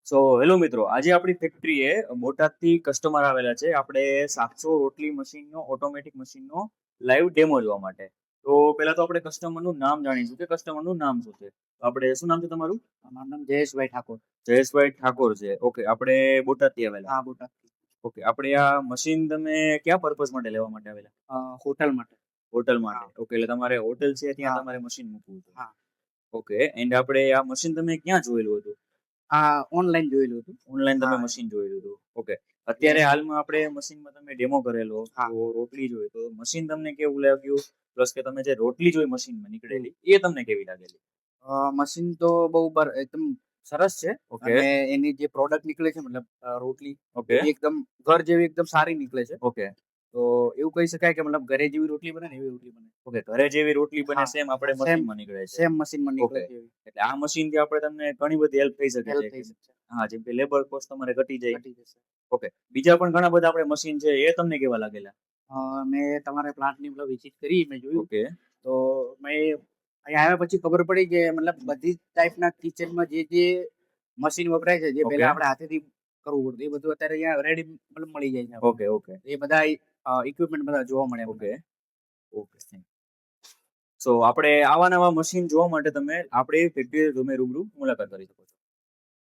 So hello મિત્રો, આજે આપણી ફેક્ટરીએ બોટાદથી કસ્ટમર આવેલા છે આપણે 700 રોટલી મશીનનો ઓટોમેટિક મશીનનો લાઈવ ડેમો જોવા માટે. તો પહેલા તો આપણે કસ્ટમરનું નામ જાણીશું કે કસ્ટમરનું નામ શું છે. આપણે શું નામ છે તમારું? મારું નામ જયેશભાઈ ઠાકોર. જયેશભાઈ ઠાકોર છે. ઓકે, આપણે બોટાદથી આવેલા. હા, બોટાદથી. ઓકે, આપણે આ મશીન તમે કયા પર્પઝ માટે લેવા માટે આવેલા? હોટલ માટે. હોટલ માટે. ઓકે, એટલે તમારે હોટલ છે ત્યાં હા. તમારે મશીન મૂકવું છે. હા. ઓકે, એન્ડ આપણે આ મશીન તમે ક્યાં જોયેલું હતું? ઓનલાઈન જોયેલું હતું. ઓનલાઈન તમે હા. મશીન જોયેલું હતું. ઓકે, અત્યારે હાલમાં આપણે મશીનમાં તમે ડેમો કરેલો હા. તો રોટલી જોઈ તો મશીન તમને કેવું લાગ્યું, પ્લસ કે તમે જે રોટલી જોઈ મશીનમાં નીકળેલી એ તમને કેવી લાગેલી? મશીન તો બહુ એકદમ સરસ છે. ઓકે. અને એની જે પ્રોડક્ટ નીકળે છે, મતલબ રોટલી, ઓકે. એ એકદમ ઘર જેવી એકદમ સારી નીકળે છે. ઓકે. તો એવું કહી શકાય કે મતલબ ઘરે જેવી રોટલી બને ને એવી રોટલી બને. ઓકે, ઘરે જેવી રોટલી બને હા. સેમ આપણે સેમ મશીનમાં નીકળે છે. સેમ મશીનમાં નીકળે ઓકે. છે એવી. એટલે આ મશીનથી આપણે તમને ઘણી બધી હેલ્પ થઈ શકે હેલ્પ છે. થઈ શકશે. હા, જેમ કે લેબર કોસ્ટ તમારે ઘટી જાય. ઘટી જશે. ઓકે, બીજા પણ ઘણા બધા આપણે મશીન છે એ તમને કેવા લાગેલા? મેં તમારા પ્લાન્ટની મતલબ વિઝિટ કરી, મેં જોયું. ઓકે. તો મેં અહીંયા આવ્યા પછી ખબર પડી કે મતલબ બધી ટાઈપના કિચનમાં જે મશીન વપરાય છે, જે ઓકે. પહેલા આપણે હાથેથી કરવું પડતું, એ બધું અત્યારે અહીંયા રેડી મતલબ મળી જાય છે આપણને. ઓકે. ઓકે. એ બધા ઇક્વિપમેન્ટ બધા જોવા મળે ઓકે. આપણને. ઓકે, સો આપણે આવા નવા મશીન જોવા માટે તમે આપણે ફેક્ટરી તમે રૂબરૂ મુલાકાત કરી શકો છો.